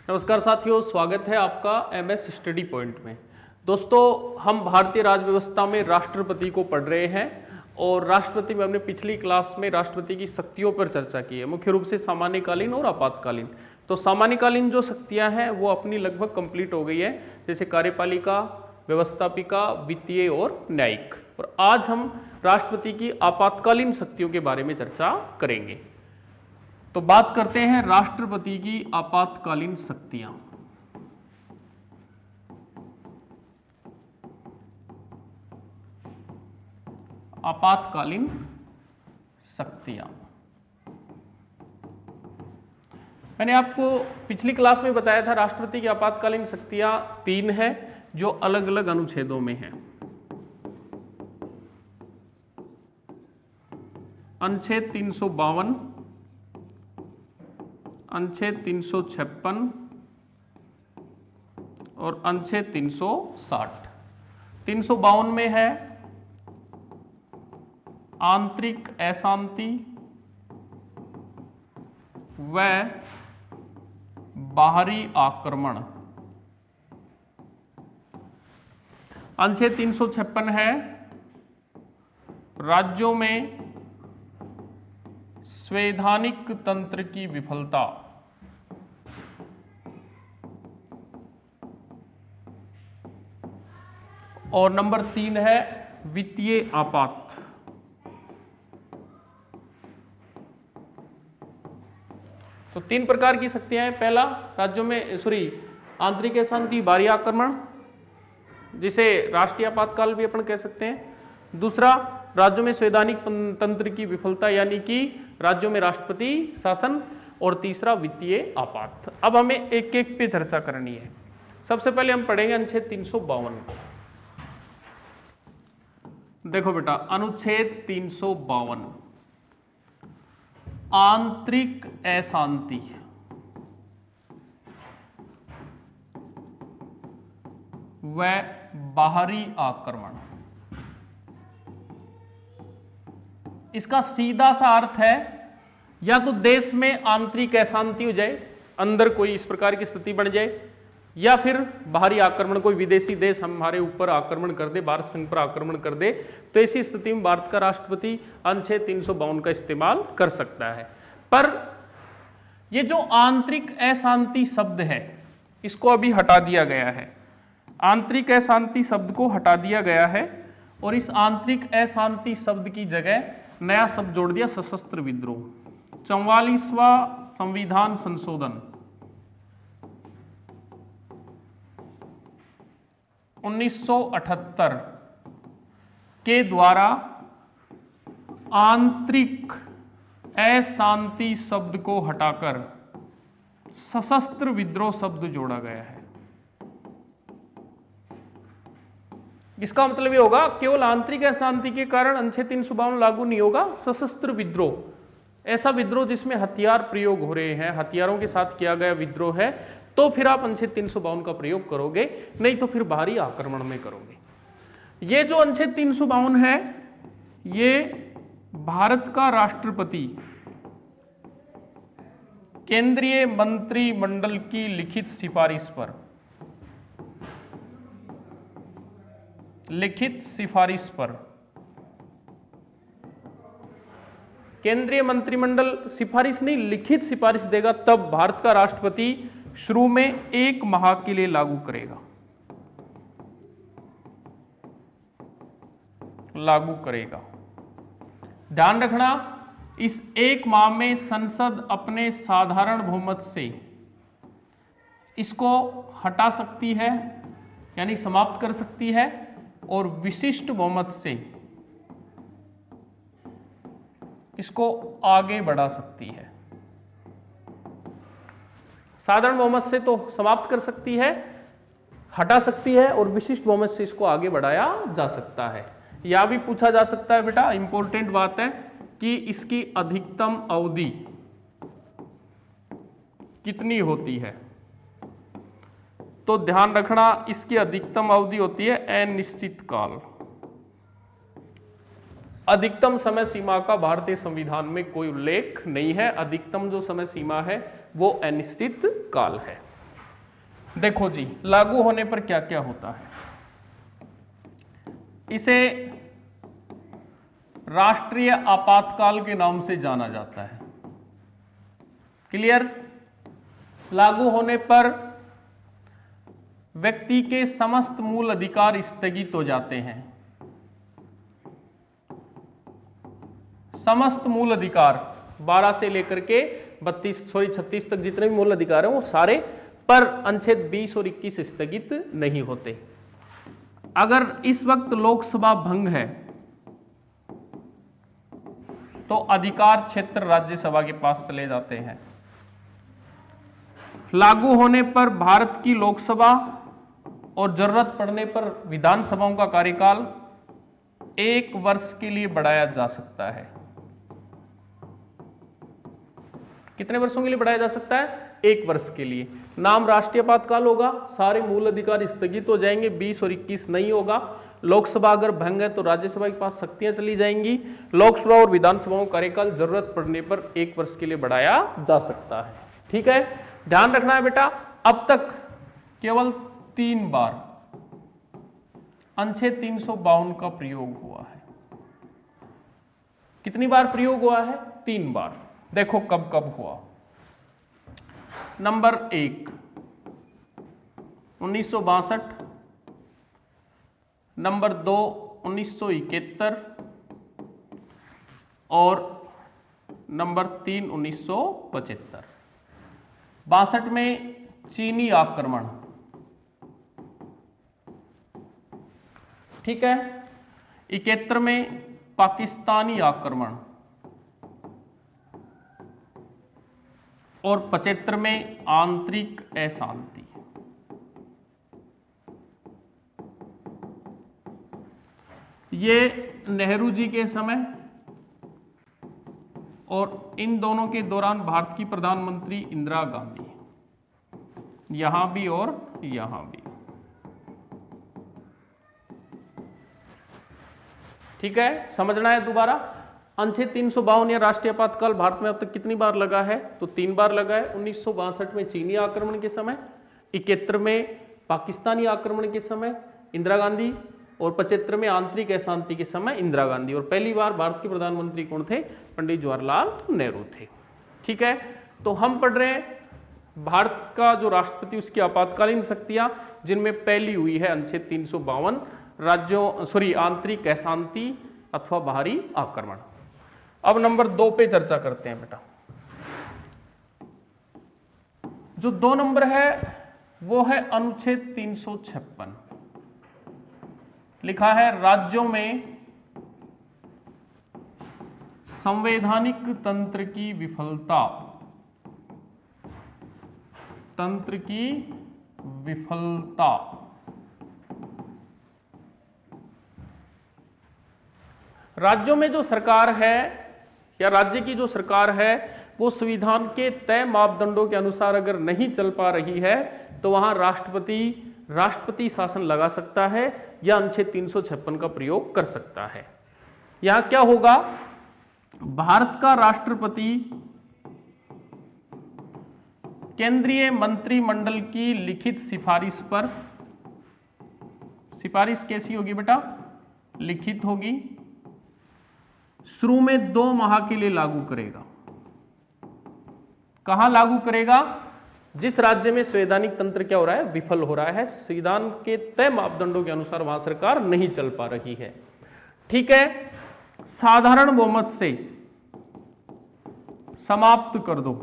नमस्कार साथियों, स्वागत है आपका एमएस स्टडी पॉइंट में। दोस्तों, हम भारतीय राज्य व्यवस्था में राष्ट्रपति को पढ़ रहे हैं और राष्ट्रपति में हमने पिछली क्लास में राष्ट्रपति की शक्तियों पर चर्चा की है, मुख्य रूप से सामान्यकालीन और आपातकालीन। तो सामान्यकालीन जो शक्तियां हैं वो अपनी लगभग कंप्लीट हो गई है, जैसे कार्यपालिका, व्यवस्थापिका, वित्तीय और न्यायिक। और आज हम राष्ट्रपति की आपातकालीन शक्तियों के बारे में चर्चा करेंगे। तो बात करते हैं राष्ट्रपति की आपातकालीन शक्तियां। आपातकालीन शक्तियां मैंने आपको पिछली क्लास में बताया था, राष्ट्रपति की आपातकालीन शक्तियां 3 हैं जो अलग अलग अनुच्छेदों में हैं। अनुच्छेद 352, अनुच्छेद 356 और अनुच्छेद 360। 352 में है आंतरिक अशांति व बाहरी आक्रमण। अनुच्छेद 356 है राज्यों में संवैधानिक तंत्र की विफलता। और नंबर 3 है वित्तीय आपात। तो 3 प्रकार की शक्तियां हैं। पहला, राज्यों में आंतरिक अशांति, बाहरी आक्रमण, जिसे राष्ट्रीय आपातकाल भी अपन कह सकते हैं। दूसरा, राज्यों में संवैधानिक तंत्र की विफलता, यानी कि राज्यों में राष्ट्रपति शासन। और तीसरा, वित्तीय आपात। अब हमें एक एक पे चर्चा करनी है। सबसे पहले हम पढ़ेंगे अनुच्छेद 352 को। देखो बेटा, अनुच्छेद 352 आंतरिक अशांति व बाहरी आक्रमण। इसका सीधा सा अर्थ है या तो देश में आंतरिक अशांति हो जाए, अंदर कोई इस प्रकार की स्थिति बन जाए, या फिर बाहरी आक्रमण, कोई विदेशी देश हमारे ऊपर आक्रमण कर दे, भारत संघ पर आक्रमण कर दे। तो ऐसी स्थिति में भारत का राष्ट्रपति अनुच्छेद 352 का इस्तेमाल कर सकता है। पर ये जो आंतरिक अशांति शब्द है, इसको अभी हटा दिया गया है। आंतरिक अशांति शब्द को हटा दिया गया है और इस आंतरिक अशांति शब्द की जगह नया शब्द जोड़ दिया, सशस्त्र विद्रोह। 44वां संविधान संशोधन 1978 के द्वारा आंतरिक अशांति शब्द को हटाकर सशस्त्र विद्रोह शब्द जोड़ा गया है। इसका मतलब ये होगा, केवल आंतरिक अशांति के कारण अनुच्छेद 352 लागू नहीं होगा। सशस्त्र विद्रोह, ऐसा विद्रोह जिसमें हथियार प्रयोग हो रहे हैं, हथियारों के साथ किया गया विद्रोह है, तो फिर आप अनुच्छेद 352 का प्रयोग करोगे, नहीं तो फिर बाहरी आक्रमण में करोगे। ये जो अनुच्छेद 352 है, ये भारत का राष्ट्रपति केंद्रीय मंत्रिमंडल की लिखित सिफारिश पर केंद्रीय मंत्रिमंडल सिफारिश नहीं, लिखित सिफारिश देगा, तब भारत का राष्ट्रपति शुरू में 1 माह के लिए लागू करेगा। ध्यान रखना, इस 1 माह में संसद अपने साधारण बहुमत से इसको हटा सकती है, यानी समाप्त कर सकती है, और विशिष्ट बहुमत से इसको आगे बढ़ा सकती है। साधारण बहुमत से तो समाप्त कर सकती है, हटा सकती है, और विशिष्ट बहुमत से इसको आगे बढ़ाया जा सकता है। यह भी पूछा जा सकता है बेटा, इंपॉर्टेंट बात है, कि इसकी अधिकतम अवधि कितनी होती है। तो ध्यान रखना, इसकी अधिकतम अवधि होती है अनिश्चित काल। अधिकतम समय सीमा का भारतीय संविधान में कोई उल्लेख नहीं है। अधिकतम जो समय सीमा है वो अनिश्चित काल है। देखो जी, लागू होने पर क्या क्या होता है। इसे राष्ट्रीय आपातकाल के नाम से जाना जाता है। क्लियर? लागू होने पर व्यक्ति के समस्त मूल अधिकार स्थगित हो जाते हैं। समस्त मूल अधिकार 12 से लेकर के 36 तक जितने भी मूल अधिकार हैं वो सारे, पर अनुच्छेद 20 और 21 स्थगित नहीं होते। अगर इस वक्त लोकसभा भंग है तो अधिकार क्षेत्र राज्यसभा के पास चले जाते हैं। लागू होने पर भारत की लोकसभा और जरूरत पड़ने पर विधानसभाओं का कार्यकाल 1 वर्ष के लिए बढ़ाया जा सकता है। कितने वर्षों के लिए बढ़ाया जा सकता है? 1 वर्ष के लिए। नाम राष्ट्रीय आपातकाल होगा, सारे मूल अधिकार स्थगित हो जाएंगे, 20 और 21 नहीं होगा। लोकसभा अगर भंग है तो राज्यसभा के पास शक्तियां चली जाएंगी। लोकसभा और विधानसभाओं का कार्यकाल जरूरत पड़ने पर 1 वर्ष के लिए बढ़ाया जा सकता है। ठीक है, ध्यान रखना है बेटा। अब तक केवल 3 बार अनुच्छेद 352 का प्रयोग हुआ है। कितनी बार प्रयोग हुआ है? 3 बार। देखो कब कब हुआ। नंबर 1 1962, नंबर 2 1971 और नंबर 3 1975। 62 में चीनी आक्रमण, ठीक है। 71 में पाकिस्तानी आक्रमण और 75 में आंतरिक अशांति। ये नेहरू जी के समय और इन दोनों के दौरान भारत की प्रधानमंत्री इंदिरा गांधी, यहां भी और यहां भी। ठीक है, समझना है दोबारा। अनुच्छेद 352 या राष्ट्रीय आपातकाल भारत में अब तक कितनी बार लगा है? तो 3 बार लगा है। 1962 में चीनी आक्रमण के समय, 71 में पाकिस्तानी आक्रमण के समय इंदिरा गांधी और 75 में आंतरिक अशांति के समय इंदिरा गांधी। और पहली बार भारत के प्रधानमंत्री कौन थे? पंडित जवाहरलाल नेहरू थे। ठीक है, तो हम पढ़ रहे हैं भारत का जो राष्ट्रपति उसकी आपातकालीन शक्तियां, जिनमें पहली हुई है अनुच्छेद 352 राज्यों आंतरिक अशांति अथवा बाहरी आक्रमण। अब नंबर 2 पे चर्चा करते हैं बेटा। जो 2 नंबर है वो है अनुच्छेद 356। लिखा है राज्यों में संवैधानिक तंत्र की विफलता, तंत्र की विफलता। राज्यों में जो सरकार है या राज्य की जो सरकार है वो संविधान के तय मापदंडों के अनुसार अगर नहीं चल पा रही है तो वहां राष्ट्रपति शासन लगा सकता है या अनुच्छेद 356 का प्रयोग कर सकता है। यहां क्या होगा? भारत का राष्ट्रपति केंद्रीय मंत्रिमंडल की लिखित सिफारिश पर, सिफारिश कैसी होगी बेटा? लिखित होगी, शुरू में 2 माह के लिए लागू करेगा। कहां लागू करेगा? जिस राज्य में संवैधानिक तंत्र क्या हो रहा है? विफल हो रहा है, संविधान के तय मापदंडों के अनुसार वहां सरकार नहीं चल पा रही है। ठीक है, साधारण बहुमत से समाप्त कर दो,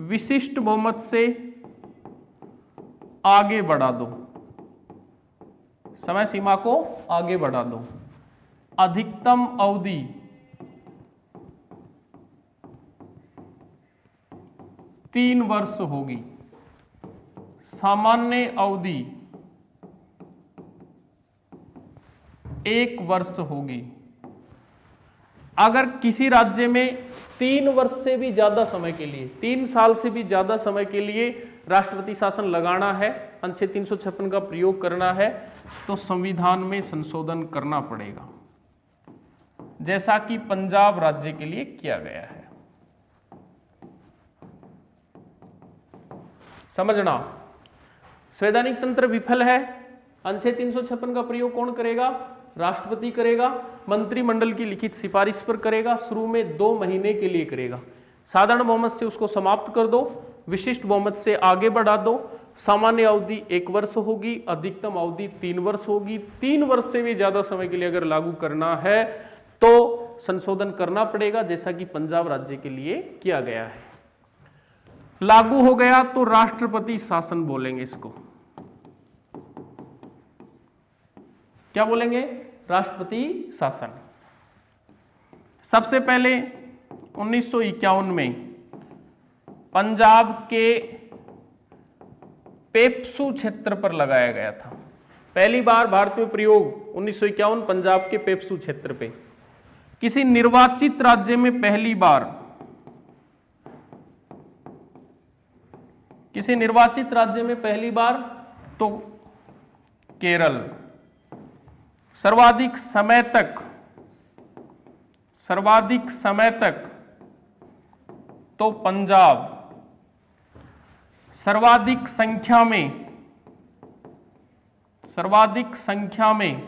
विशिष्ट बहुमत से आगे बढ़ा दो, समय सीमा को आगे बढ़ा दो, अधिकतम अवधि 3 वर्ष होगी, सामान्य अवधि 1 वर्ष होगी। अगर किसी राज्य में 3 वर्ष से भी ज्यादा समय के लिए, 3 साल से भी ज्यादा समय के लिए राष्ट्रपति शासन लगाना है, अनुच्छेद 356 का प्रयोग करना है, तो संविधान में संशोधन करना पड़ेगा, जैसा कि पंजाब राज्य के लिए किया गया है। समझना, संवैधानिक तंत्र विफल है, अनुच्छेद 356 का प्रयोग कौन करेगा? राष्ट्रपति करेगा, मंत्रिमंडल की लिखित सिफारिश पर करेगा, शुरू में 2 महीने के लिए करेगा। साधारण बहुमत से उसको समाप्त कर दो, विशिष्ट बहुमत से आगे बढ़ा दो। सामान्य अवधि 1 वर्ष होगी, अधिकतम अवधि 3 वर्ष होगी। 3 वर्ष से भी ज्यादा समय के लिए अगर लागू करना है तो संशोधन करना पड़ेगा, जैसा कि पंजाब राज्य के लिए किया गया है। लागू हो गया तो राष्ट्रपति शासन बोलेंगे इसको। क्या बोलेंगे? राष्ट्रपति शासन। सबसे पहले 1951 में पंजाब के पेप्सू क्षेत्र पर लगाया गया था। पहली बार भारत में प्रयोग 1951 पंजाब के पेप्सू क्षेत्र पे। किसी निर्वाचित राज्य में पहली बार, किसी निर्वाचित राज्य में पहली बार तो केरल। सर्वाधिक समय तक तो पंजाब। सर्वाधिक संख्या में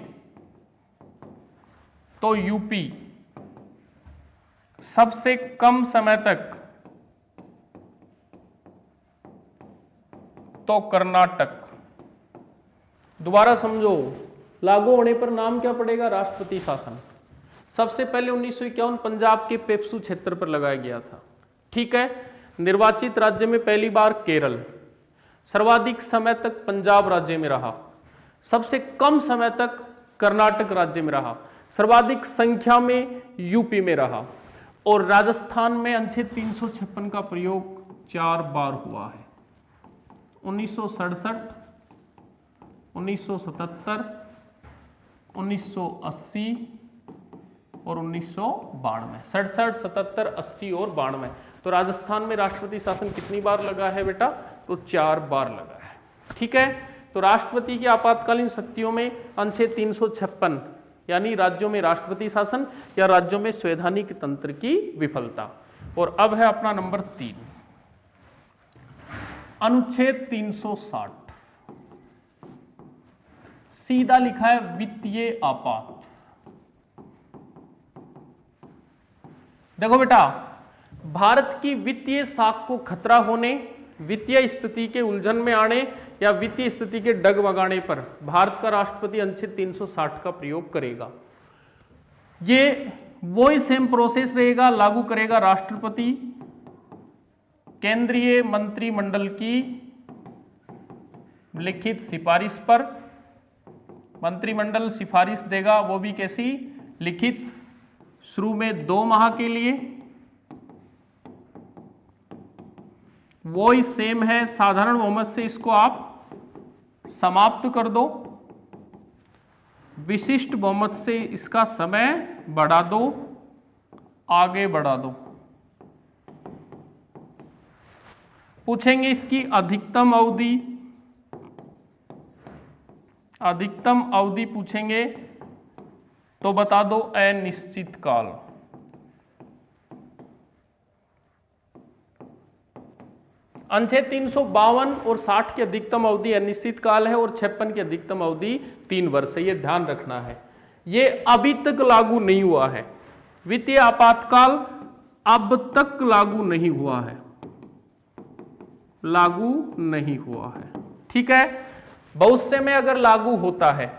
तो यूपी। सबसे कम समय तक तो कर्नाटक। दोबारा समझो, लागू होने पर नाम क्या पड़ेगा? राष्ट्रपति शासन। सबसे पहले 1951 पंजाब के पेप्सू क्षेत्र पर लगाया गया था, ठीक है। निर्वाचित राज्य में पहली बार केरल। सर्वाधिक समय तक पंजाब राज्य में रहा, सबसे कम समय तक कर्नाटक राज्य में रहा, सर्वाधिक संख्या में यूपी में रहा। और राजस्थान में अनुच्छेद 356 का प्रयोग 4 बार हुआ है। 1967, 1977, 1980 और 1992। 67, 77, 80 और 92। तो राजस्थान में राष्ट्रपति शासन कितनी बार लगा है बेटा? तो 4 बार लगा है, ठीक है। तो राष्ट्रपति की आपातकालीन शक्तियों में अनुच्छेद 356 यानी राज्यों में राष्ट्रपति शासन या राज्यों में संवैधानिक तंत्र की विफलता। और अब है अपना नंबर 3, अनुच्छेद 360। सीधा लिखा है वित्तीय आपात। देखो बेटा, भारत की वित्तीय साख को खतरा होने, वित्तीय स्थिति के उलझन में आने या वित्तीय स्थिति के डगमगाने पर भारत का राष्ट्रपति अनुच्छेद 360 का प्रयोग करेगा। ये वही सेम प्रोसेस रहेगा, लागू करेगा राष्ट्रपति केंद्रीय मंत्रिमंडल की लिखित सिफारिश पर। मंत्रिमंडल सिफारिश देगा, वो भी कैसी? लिखित, शुरू में 2 माह के लिए। वो ही सेम है, साधारण बहुमत से इसको आप समाप्त कर दो, विशिष्ट बहुमत से इसका समय बढ़ा दो, आगे बढ़ा दो। पूछेंगे इसकी अधिकतम अवधि, अधिकतम अवधि पूछेंगे तो बता दो अनिश्चित काल। अनुच्छेद 352 और 60 की अधिकतम अवधि अनिश्चित काल है और 56 की अधिकतम अवधि 3 वर्ष है। ये ध्यान रखना है, ये अभी तक लागू नहीं हुआ है। वित्तीय आपातकाल अब तक लागू नहीं हुआ है, लागू नहीं हुआ है, ठीक है। भविष्य में अगर लागू होता है,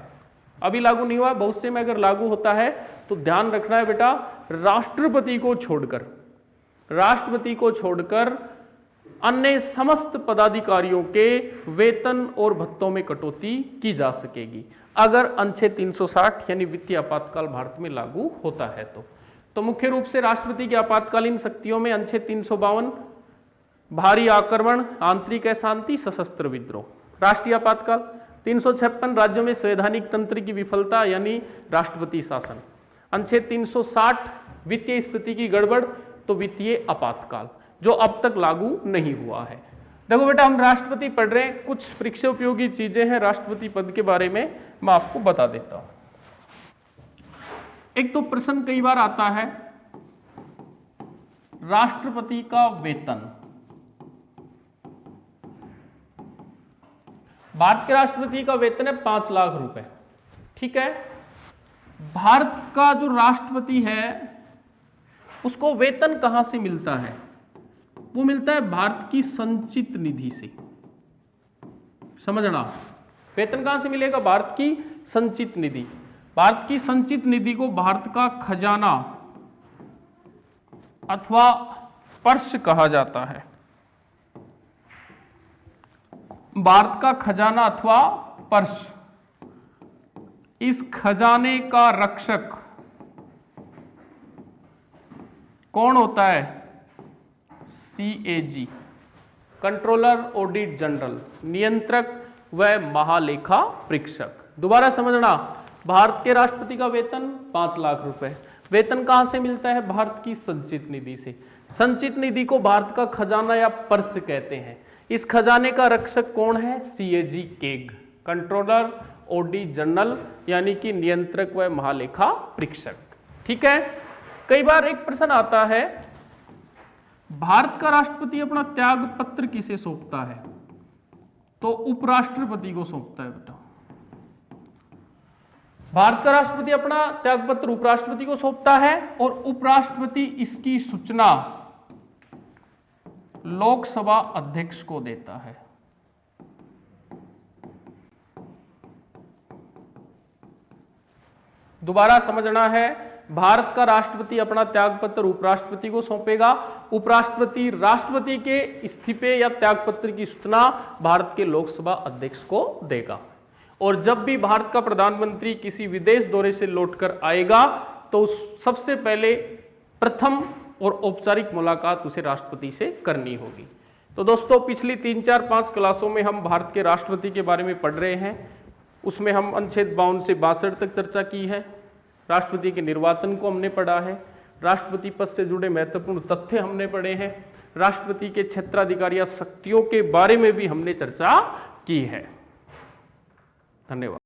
अभी लागू नहीं हुआ, भविष्य में अगर लागू होता है तो ध्यान रखना है बेटा, राष्ट्रपति को छोड़कर अन्य समस्त पदाधिकारियों के वेतन और भत्तों में कटौती की जा सकेगी अगर अनुच्छेद 360 यानी वित्तीय आपातकाल भारत में लागू होता है तो मुख्य रूप से राष्ट्रपति की आपातकालीन शक्तियों में अनुच्छेद 352 भारी आक्रमण, आंतरिक अशांति, सशस्त्र विद्रोह। राष्ट्रीय आपातकाल 356 राज्यों में संवैधानिक तंत्र की विफलता यानी राष्ट्रपति शासन। अनुच्छेद 360 वित्तीय स्थिति की गड़बड़ तो वित्तीय आपातकाल जो अब तक लागू नहीं हुआ है। देखो बेटा, हम राष्ट्रपति पढ़ रहे हैं, कुछ परीक्षा उपयोगी चीजें हैं राष्ट्रपति पद के बारे में मैं आपको बता देता हूं। एक तो प्रश्न कई बार आता है राष्ट्रपति का वेतन। भारत के राष्ट्रपति का वेतन है 5 लाख रुपए। ठीक है, भारत का जो राष्ट्रपति है उसको वेतन कहां से मिलता है? वो मिलता है भारत की संचित निधि से। समझना, वेतन कहां से मिलेगा? भारत की संचित निधि। भारत की संचित निधि को भारत का खजाना अथवा पर्स कहा जाता है। भारत का खजाना अथवा पर्स। इस खजाने का रक्षक कौन होता है? CAG, कंट्रोलर ऑडिट जनरल, नियंत्रक व महालेखा परीक्षक। दोबारा समझना, भारत के राष्ट्रपति का वेतन 5 लाख रुपए। वेतन कहां से मिलता है? भारत की संचित निधि से। संचित निधि को भारत का खजाना या पर्स कहते हैं। इस खजाने का रक्षक कौन है? CAG, कंट्रोलर ऑडिट जनरल, यानी कि नियंत्रक व महालेखा परीक्षक। ठीक है, कई बार एक प्रश्न आता है, भारत का राष्ट्रपति अपना त्याग पत्र किसे सौंपता है? तो उपराष्ट्रपति को सौंपता है बेटा। भारत का राष्ट्रपति अपना त्याग पत्र उपराष्ट्रपति को सौंपता है और उपराष्ट्रपति इसकी सूचना लोकसभा अध्यक्ष को देता है। दोबारा समझना है, भारत का राष्ट्रपति अपना त्यागपत्र उपराष्ट्रपति को सौंपेगा। उपराष्ट्रपति राष्ट्रपति के इस्तीफे या त्यागपत्र की सूचना भारत के लोकसभा अध्यक्ष को देगा। और जब भी भारत का प्रधानमंत्री किसी विदेश दौरे से लौटकर आएगा तो सबसे पहले प्रथम और औपचारिक मुलाकात उसे राष्ट्रपति से करनी होगी। तो दोस्तों, पिछली 3, 4, 5 क्लासों में हम भारत के राष्ट्रपति के बारे में पढ़ रहे हैं। उसमें हम अनुच्छेद 52 से 62 तक चर्चा की है। राष्ट्रपति के निर्वाचन को हमने पढ़ा है। राष्ट्रपति पद से जुड़े महत्वपूर्ण तथ्य हमने पढ़े हैं। राष्ट्रपति के क्षेत्राधिकार या शक्तियों के बारे में भी हमने चर्चा की है। धन्यवाद।